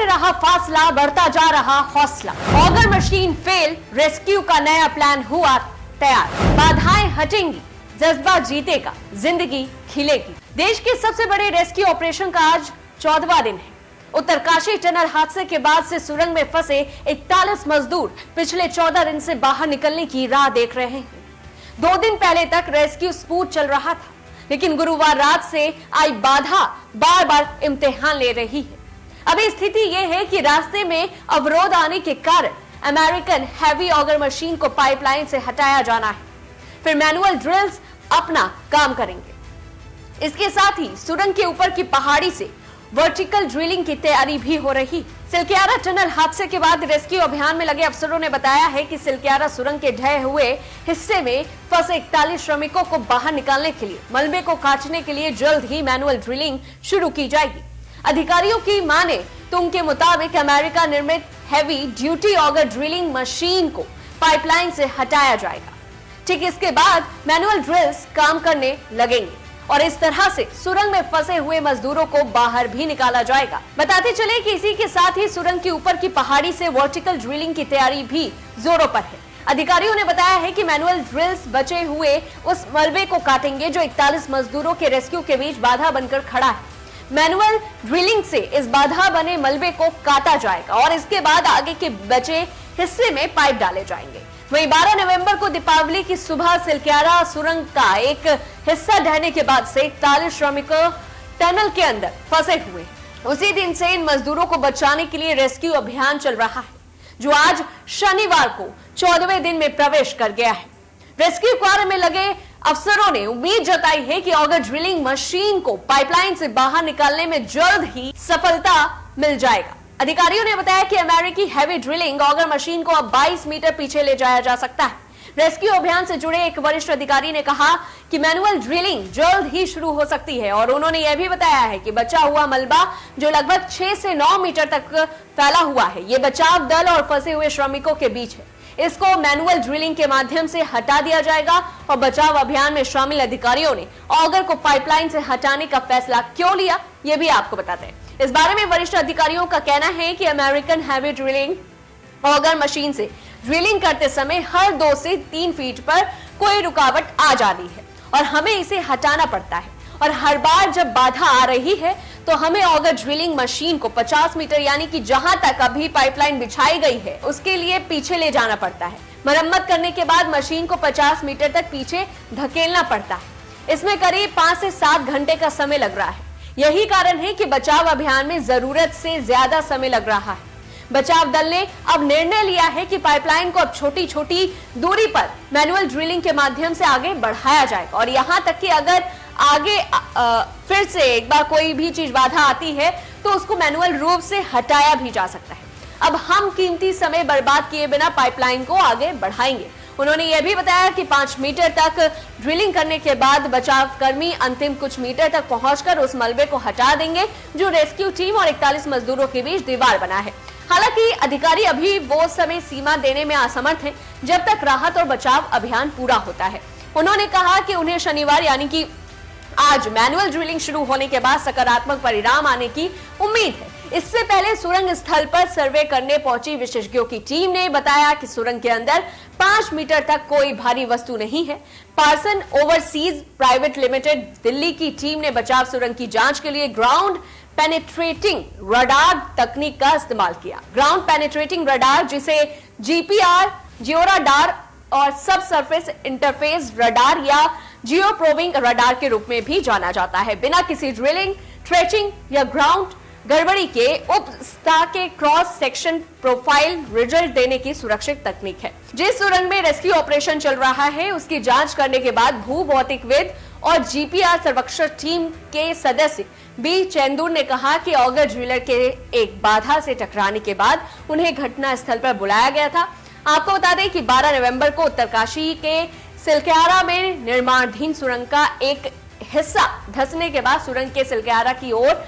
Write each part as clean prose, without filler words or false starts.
रहा फासला, बढ़ता जा रहा हौसला। ऑगर मशीन फेल, रेस्क्यू का नया प्लान हुआ तैयार। बाधाएं हटेंगी, जज्बा जीतेगा, जिंदगी खिलेगी। देश के सबसे बड़े रेस्क्यू ऑपरेशन का आज 14वां दिन है। उत्तरकाशी टनल हादसे के बाद से सुरंग में फंसे 41 मजदूर पिछले 14 दिन से बाहर निकलने की राह देख रहे हैं। 2 दिन पहले तक रेस्क्यू स्मूथ चल रहा था, लेकिन गुरुवार रात से आई बाधा बार बार इम्तिहान ले रही है। अभी स्थिति यह है कि रास्ते में अवरोध आने के कारण अमेरिकन हैवी ऑगर मशीन को पाइपलाइन से हटाया जाना है, फिर मैनुअल ड्रिल्स अपना काम करेंगे। इसके साथ ही सुरंग के ऊपर की पहाड़ी से वर्टिकल ड्रिलिंग की तैयारी भी हो रही। सिलक्यारा टनल हादसे के बाद रेस्क्यू अभियान में लगे अफसरों ने बताया है कि सिलक्यारा सुरंग के ढहे हुए हिस्से में फंसे 41 श्रमिकों को बाहर निकालने के लिए, मलबे को काटने के लिए जल्द ही मैनुअल ड्रिलिंग शुरू की जाएगी। अधिकारियों की माने तो उनके मुताबिक अमेरिका निर्मित heavy duty auger drilling machine को पाइपलाइन से हटाया जाएगा। ठीक इसके बाद मैनुअल ड्रिल्स काम करने लगेंगे और इस तरह से सुरंग में फंसे हुए मजदूरों को बाहर भी निकाला जाएगा। बताते चले कि इसी के साथ ही सुरंग के ऊपर की पहाड़ी से वर्टिकल ड्रिलिंग की तैयारी भी जोरों पर है। अधिकारियों ने बताया है कि मैनुअल ड्रिल्स बचे हुए उस मलबे को काटेंगे जो 41 मजदूरों के रेस्क्यू के बीच बाधा बनकर खड़ा है। मैनुअल ड्रिलिंग से इस बाधा बने मलबे को काटा जाएगा और इसके बाद आगे के बचे हिस्से में पाइप डाले जाएंगे। वहीं 12 नवंबर को दीपावली की सुबह सिलक्यारा सुरंग का एक हिस्सा ढहने के बाद से 41 श्रमिक टनल के अंदर फंसे हुए हैं। उसी दिन से इन मजदूरों को बचाने के लिए रेस्क्यू अभियान चल रहा है, जो आज शनिवार को 14वें दिन में प्रवेश कर गया है। रेस्क्यू कार्य में लगे अफसरों ने उम्मीद जताई है कि ऑगर ड्रिलिंग मशीन को पाइपलाइन से बाहर निकालने में जल्द ही सफलता मिल जाएगा। अधिकारियों ने बताया कि अमेरिकी हैवी ड्रिलिंग ऑगर मशीन को अब 22 मीटर पीछे ले जाया जा सकता है। रेस्क्यू अभियान से जुड़े एक वरिष्ठ अधिकारी ने कहा कि मैनुअल ड्रिलिंग जल्द ही शुरू हो सकती है और उन्होंने यह भी बताया है कि बचा हुआ मलबा जो लगभग 6 से 9 मीटर तक फैला हुआ है, ये बचाव दल और फंसे हुए श्रमिकों के बीच है। इसको मैनुअल ड्रिलिंग के माध्यम से हटा दिया जाएगा और बचाव अभियान में शामिल अधिकारियों ने ऑगर को पाइपलाइन से हटाने का फैसला क्यों लिया, ये भी आपको बताते हैं। इस बारे में वरिष्ठ अधिकारियों का कहना है कि American heavy drilling auger machine से ड्रिलिंग करते समय हर 2 से 3 फीट पर कोई रुकावट आ जाती है और हमें इसे हटाना पड़ता है और हर बार जब बाधा आ रही है तो हमें ऑगर ड्रिलिंग मशीन को 50 मीटर यानी कि जहां तक अभी पाइपलाइन बिछाई गई है उसके लिए पीछे ले जाना पड़ता है। मरम्मत करने के बाद मशीन को 50 मीटर तक पीछे धकेलना पड़ता है। इसमें करीब 5 से 7 घंटे का समय लग रहा है। यही कारण है कि बचाव अभियान में जरूरत से ज्यादा समय लग रहा है। बचाव दल ने अब निर्णय लिया है कि पाइपलाइन को अब छोटी छोटी दूरी पर मैनुअल ड्रिलिंग के माध्यम से आगे बढ़ाया जाएगा और यहां तक कि अगर आगे फिर से एक बार कोई भी चीज बाधा आती है तो उसको मैनुअल रूप से हटाया भी जा सकता है। अब हम कीमती समय बर्बाद किए बिना पाइपलाइन को आगे बढ़ाएंगे। उन्होंने यह भी बताया कि 5 मीटर तक ड्रिलिंग करने के बाद बचाव कर्मी अंतिम कुछ मीटर तक पहुंचकर उस मलबे को हटा देंगे जो रेस्क्यू टीम और 41 मजदूरों के बीच दीवार बना है। हालांकि अधिकारी अभी वो समय सीमा देने में असमर्थ हैं जब तक राहत और बचाव अभियान पूरा होता है। उन्होंने कहा कि उन्हें शनिवार यानी कि आज मैनुअल ड्रिलिंग शुरू होने के बाद सकारात्मक परिणाम आने की उम्मीद है। इससे पहले सुरंग स्थल पर सर्वे करने पहुंची विशेषज्ञों की टीम ने बताया कि सुरंग के अंदर 5 मीटर तक कोई भारी वस्तु नहीं है। Parson overseas private limited Delhi की टीम ने बचाव सुरंग की जांच के लिए ग्राउंड पेनिट्रेटिंग रडार तकनीक का इस्तेमाल किया। ग्राउंड पेनिट्रेटिंग रडार, जिसे जीपीआर, जियोराडार और सब सरफेस इंटरफेस रडार या जियो प्रोबिंग रडार के रूप में भी जाना जाता है, बिना किसी ड्रिलिंग, ट्रेचिंग या ग्राउंड गड़बड़ी के उपस्था के क्रॉस सेक्शन प्रोफाइल रिजल्ट देने की सुरक्षित तकनीक है। जिस सुरंग में रेस्क्यू ऑपरेशन चल रहा है उसकी जांच करने के बाद भू भौतिकविद और जीपीआर सर्वेक्षण टीम के सदस्य बी चेंदूर ने कहा कि ऑगर ड्रिलर के एक बाधा से टकराने के बाद उन्हें घटना स्थल पर बुलाया गया था। आपको बता दें कि 12 नवंबर को उत्तरकाशी के सिलक्यारा में निर्माणाधीन सुरंग का एक हिस्सा धंसने के बाद सुरंग के सिलक्यारा की ओर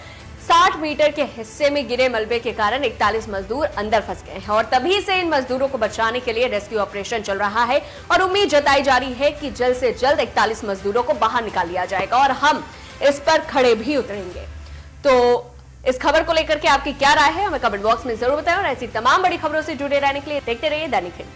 60 मीटर के हिस्से में गिरे मलबे के कारण 41 मजदूर अंदर फंस गए हैं और तभी से इन मजदूरों को बचाने के लिए रेस्क्यू ऑपरेशन चल रहा है और उम्मीद जताई जा रही है कि जल्द से जल्द 41 मजदूरों को बाहर निकाल लिया जाएगा और हम इस पर खड़े भी उतरेंगे। तो इस खबर को लेकर के आपकी क्या राय है, हमें कमेंट बॉक्स में जरूर बताएं और ऐसी तमाम बड़ी खबरों से जुड़े रहने के लिए देखते रहिए दैनिक हिंद।